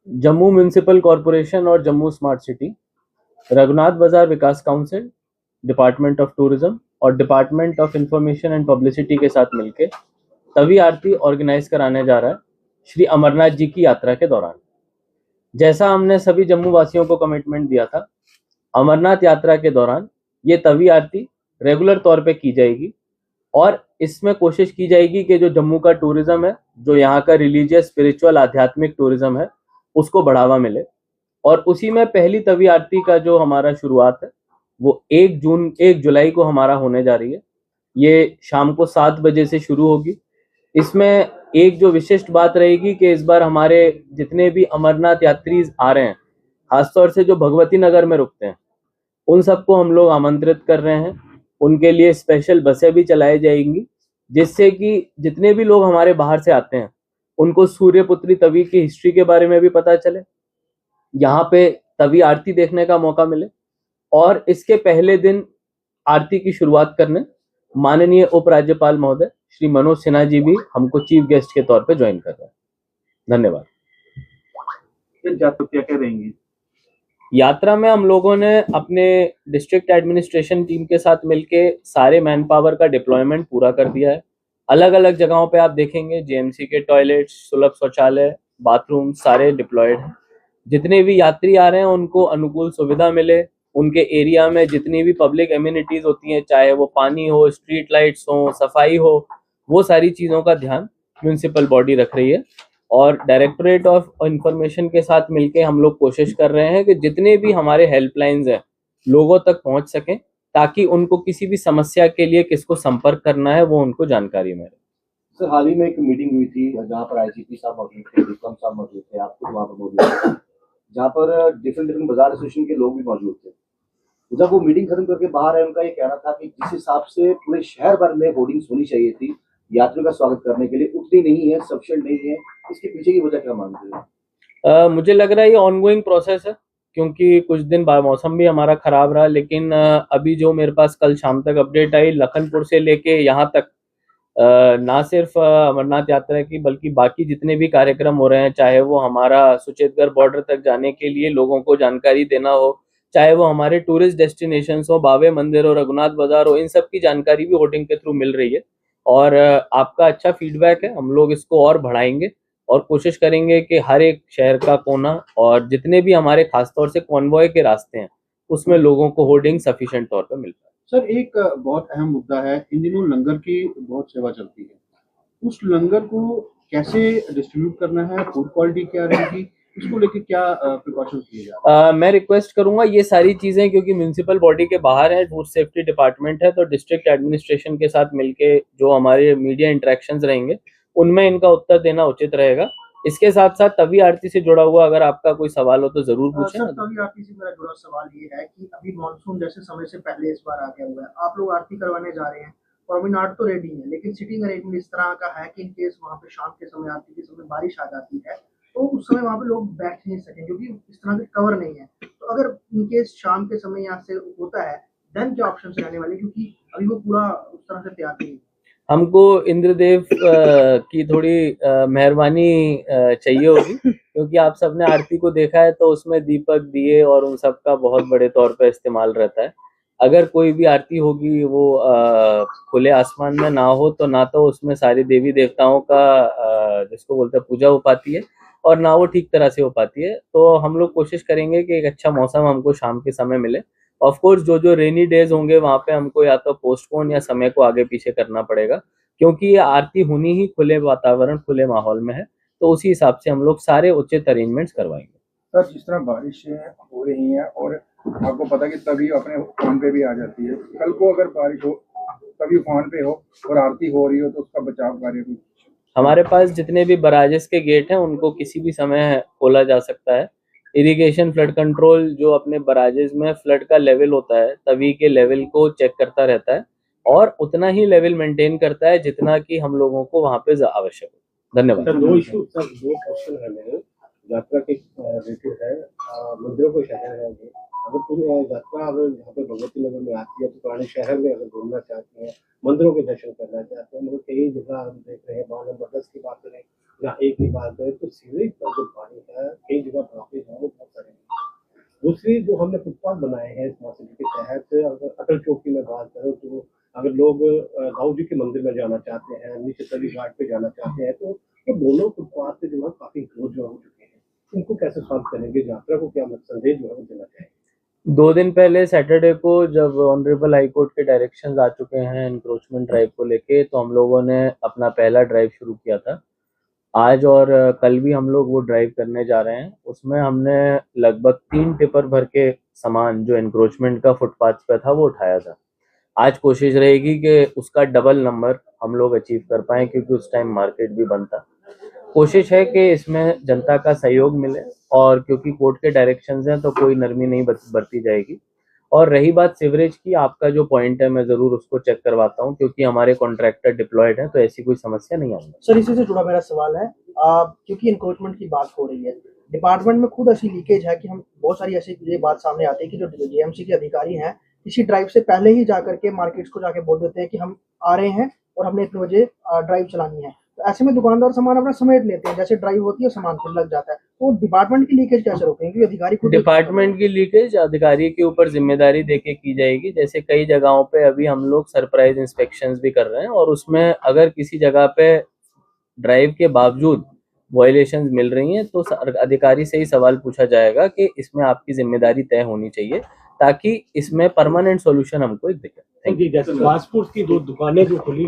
Jammu municipal corporation और Jammu smart city, Raghunath बाजार विकास council, department of tourism और department of information and publicity के साथ मिलकर तवी आरती ऑर्गेनाइज कराने जा रहा है श्री अमरनाथ जी की यात्रा के दौरान। जैसा हमने सभी जम्मू वासियों को कमिटमेंट दिया था, अमरनाथ यात्रा के दौरान ये तवी आरती रेगुलर तौर पे की जाएगी और इसमें कोशिश की जाएगी कि जो जम्मू का टूरिज्म है, जो यहाँ का रिलीजियस स्पिरिचुअल आध्यात्मिक टूरिज्म है, उसको बढ़ावा मिले। और उसी में पहली तवी आरती का जो हमारा शुरुआत है वो 1 जुलाई को हमारा होने जा रही है। ये शाम को 7 बजे से शुरू होगी। इसमें एक जो विशिष्ट बात रहेगी कि इस बार हमारे जितने भी अमरनाथ यात्री आ रहे हैं, खासतौर से जो भगवती नगर में रुकते हैं, उन सबको हम लोग आमंत्रित कर रहे हैं। उनके लिए स्पेशल बसें भी चलाई जाएंगी, जिससे कि जितने भी लोग हमारे बाहर से आते हैं उनको सूर्यपुत्री तवी की हिस्ट्री के बारे में भी पता चले, यहाँ पे तवी आरती देखने का मौका मिले। और इसके पहले दिन आरती की शुरुआत करने माननीय उपराज्यपाल महोदय श्री मनोज सिन्हा जी भी हमको चीफ गेस्ट के तौर पे ज्वाइन कर रहे हैं। धन्यवाद। क्या क्या रहेंगी यात्रा में? हम लोगों ने अपने डिस्ट्रिक्ट एडमिनिस्ट्रेशन टीम के साथ मिलके सारे मैन पावर का डिप्लॉयमेंट पूरा कर दिया है। अलग अलग जगहों पे आप देखेंगे जेएमसी के टॉयलेट्स, सुलभ शौचालय, बाथरूम सारे डिप्लॉयड हैं। जितने भी यात्री आ रहे हैं उनको अनुकूल सुविधा मिले, उनके एरिया में जितनी भी पब्लिक एम्यूनिटीज होती हैं, चाहे वो पानी हो, स्ट्रीट लाइट्स हो, सफाई हो, वो सारी चीज़ों का ध्यान म्यूनिसिपल बॉडी रख रही है। और डायरेक्टोरेट ऑफ इंफॉर्मेशन के साथ मिलके हम लोग कोशिश कर रहे हैं कि जितने भी हमारे हेल्पलाइंस हैं लोगों तक पहुंच सकें, ताकि उनको किसी भी समस्या के लिए किसको संपर्क करना है वो उनको जानकारी मिले। सर, हाल ही में एक मीटिंग हुई थी जहाँ पर आईजीपी साहब मौजूद थे, विक्रम साहब मौजूद थे, आप खुद वहाँ पर मौजूद थे, जहाँ पर डिफरेंट बाजार एसोसिएशन के लोग भी मौजूद थे। जब वो मीटिंग खत्म करके बाहर आए, उनका ये कहना था कि जिस हिसाब से पूरे शहर भर में होर्डिंग्स होनी चाहिए थी यात्रियों का स्वागत करने के लिए, उतनी नहीं है, सफिशिएंट नहीं है। इसके पीछे की वजह क्या मानते हैं? मुझे लग रहा है ये ऑनगोइंग प्रोसेस है, क्योंकि कुछ दिन बाद मौसम भी हमारा खराब रहा। लेकिन अभी जो मेरे पास कल शाम तक अपडेट आई, लखनपुर से लेके यहाँ तक ना सिर्फ अमरनाथ यात्रा की बल्कि बाकी जितने भी कार्यक्रम हो रहे हैं, चाहे वो हमारा सुचेतगढ़ बॉर्डर तक जाने के लिए लोगों को जानकारी देना हो, चाहे वो हमारे टूरिस्ट डेस्टिनेशंस हो, बावे मंदिर हो, रघुनाथ बाजार हो, इन सब की जानकारी भी होर्डिंग के थ्रू मिल रही है। और आपका अच्छा फीडबैक है, हम लोग इसको और बढ़ाएंगे और कोशिश करेंगे कि हर एक शहर का कोना और जितने भी हमारे खासतौर से कॉन्वॉय के रास्ते हैं उसमें लोगों को होर्डिंग सफिशिएंट तौर पर मिल पाए। सर, एक बहुत अहम मुद्दा है, इन दिनों लंगर की बहुत सेवा चलती है। उस लंगर को कैसे डिस्ट्रीब्यूट करना है, फूड क्वालिटी क्या रहेगी, उसको लेके क्या प्रिकॉशन किए जा रहे हैं? मैं रिक्वेस्ट करूंगा ये सारी चीजें, क्योंकि म्यूनिसिपल बॉडी के बाहर है, फूड सेफ्टी डिपार्टमेंट है, तो डिस्ट्रिक्ट एडमिनिस्ट्रेशन के साथ मिलके जो हमारे मीडिया इंटरेक्शंस रहेंगे उनमें इनका उत्तर देना उचित रहेगा। इसके साथ साथ तवी आरती से जुड़ा हुआ अगर आपका कोई सवाल हो तो जरूर पूछें। सर, तवी आरती से मेरा जुड़ा सवाल ये है कि अभी मानसून जैसे समय से पहले इस बार आ गया हुआ है, आप लोग आरती करवाने जा रहे हैं, प्रॉमेनाड तो रेडी है, लेकिन सिटिंग अरेंजमेंट इस तरह का है कि इन केस वहाँ पे शाम के समय आरती के समय बारिश आ जाती है तो उस समय वहाँ पे लोग बैठ नहीं सकें क्योंकि इस तरह के कवर नहीं है। तो अगर इन केस शाम के समय यहाँ से होता है देन क्या ऑप्शन रहने वाले, क्योंकि अभी वो पूरा उस तरह से तैयार नहीं है। हमको इंद्रदेव की थोड़ी मेहरबानी चाहिए होगी, क्योंकि आप सबने आरती को देखा है तो उसमें दीपक, दिए और उन सब का बहुत बड़े तौर पर इस्तेमाल रहता है। अगर कोई भी आरती होगी वो खुले आसमान में ना हो तो ना तो उसमें सारे देवी देवताओं का जिसको बोलते हैं पूजा हो पाती है और ना वो ठीक तरह से हो पाती है। तो हम लोग कोशिश करेंगे कि एक अच्छा मौसम हमको शाम के समय मिले। ऑफ कोर्स जो जो रेनी डेज होंगे वहाँ पे हमको या तो पोस्टपोन या समय को आगे पीछे करना पड़ेगा, क्योंकि ये आरती होनी ही खुले वातावरण, खुले माहौल में है, तो उसी हिसाब से हम लोग सारे उचित अरेंजमेंट्स करवाएंगे। सर, जिस तरह बारिशें हो रही हैं और आपको पता कि तभी अपने उफान पे भी आ जाती है, कल को अगर बारिश हो तभी उफान पे हो और आरती हो रही हो तो उसका बचाव कार्य भी? हमारे पास जितने भी बराजेस के गेट हैं उनको किसी भी समय खोला जा सकता है। इरिगेशन फ्लड कंट्रोल जो अपने बराजेस में फ्लड का लेवल होता है तभी के लेवल को चेक करता रहता है और उतना ही लेवल मेंटेन करता है जितना कि हम लोगों को वहाँ पे आवश्यक हो। धन्यवाद। सर, दो क्वेश्चन है मेरे। यात्रा के रिलेटेड है, मंदिरों को शहर है। अगर कोई यात्रा अगर यहाँ पे भगवती नगर में आती है तो पुराने शहर में अगर घूमना चाहते हैं, मंदिरों के दर्शन करना चाहते हैं, मगर कई जगह हम देख रहे हैं 9 नंबर 10 की बात करें या 1 की बात करें तो सीवरेज का जो पानी है कई जगह दूसरी जो हमने फुटपाथ बनाए हैं स्मार्ट सिटी के तहत, अगर अटल चौक की मैं बात करूँ तो अगर लोग दाऊ जी के मंदिर में जाना चाहते हैं, नीचे तली घाट पे जाना चाहते हैं, तो दोनों फुटपाथ पे जो है काफी ग्रोथ जो हो चुके हैं, इनको कैसे सॉल्व करेंगे? यात्रा को क्या संदेश जो है वो देना चाहेंगे? 2 दिन पहले सैटरडे को जब ऑनरेबल हाई कोर्ट के डायरेक्शंस आ चुके हैं एनक्रोचमेंट ड्राइव को लेके, तो हम लोगों ने अपना पहला ड्राइव शुरू किया था। आज और कल भी हम लोग वो ड्राइव करने जा रहे हैं। उसमें हमने लगभग 3 टिपर भर के सामान जो एनक्रोचमेंट का फुटपाथ पे था वो उठाया था। आज कोशिश रहेगी कि उसका डबल नंबर हम लोग अचीव कर पाएँ, क्योंकि उस टाइम मार्केट भी बंद था। कोशिश है कि इसमें जनता का सहयोग मिले, और क्योंकि कोर्ट के डायरेक्शंस हैं तो कोई नरमी नहीं बरती जाएगी। और रही बात सीवरेज की, आपका जो पॉइंट है मैं ज़रूर उसको चेक करवाता हूँ, क्योंकि हमारे कॉन्ट्रैक्टर डिप्लॉयड हैं, तो ऐसी कोई समस्या नहीं आएगी। सर इसी से जुड़ा मेरा सवाल है, क्योंकि इंक्रोचमेंट की बात हो रही है, डिपार्टमेंट में खुद ऐसी लीकेज है कि हम बहुत सारी ऐसी ये बात सामने आती है कि जो जेएमसी के अधिकारी हैं किसी ड्राइव से पहले ही जाकर के मार्केट्स को जाके बोल देते हैं कि हम आ रहे हैं और हमने इतने बजे ड्राइव चलानी है। तो ऐसे में दुकानदार सामान अपना समेट लेते हैं, जैसे ड्राइव होती है सामान फिर लग जाता है। तो डिपार्टमेंट की लीकेज कैसे रोकेंगे? क्योंकि अधिकारी खुद डिपार्टमेंट की लीकेज अधिकारी के ऊपर जिम्मेदारी देके की जाएगी। जैसे कई जगहों पे अभी हम लोग सरप्राइज इंस्पेक्शंस भी कर रहे हैं, और उसमें अगर किसी जगह पे ड्राइव के बावजूद वायलेशंस मिल रही हैं तो अधिकारी से ही सवाल पूछा जाएगा कि इसमें आपकी जिम्मेदारी तय होनी चाहिए, ताकि इसमें परमानेंट सॉल्यूशन हमको एक दिखे। जैसे फास्ट फूड की 2 दुकानें जो खुली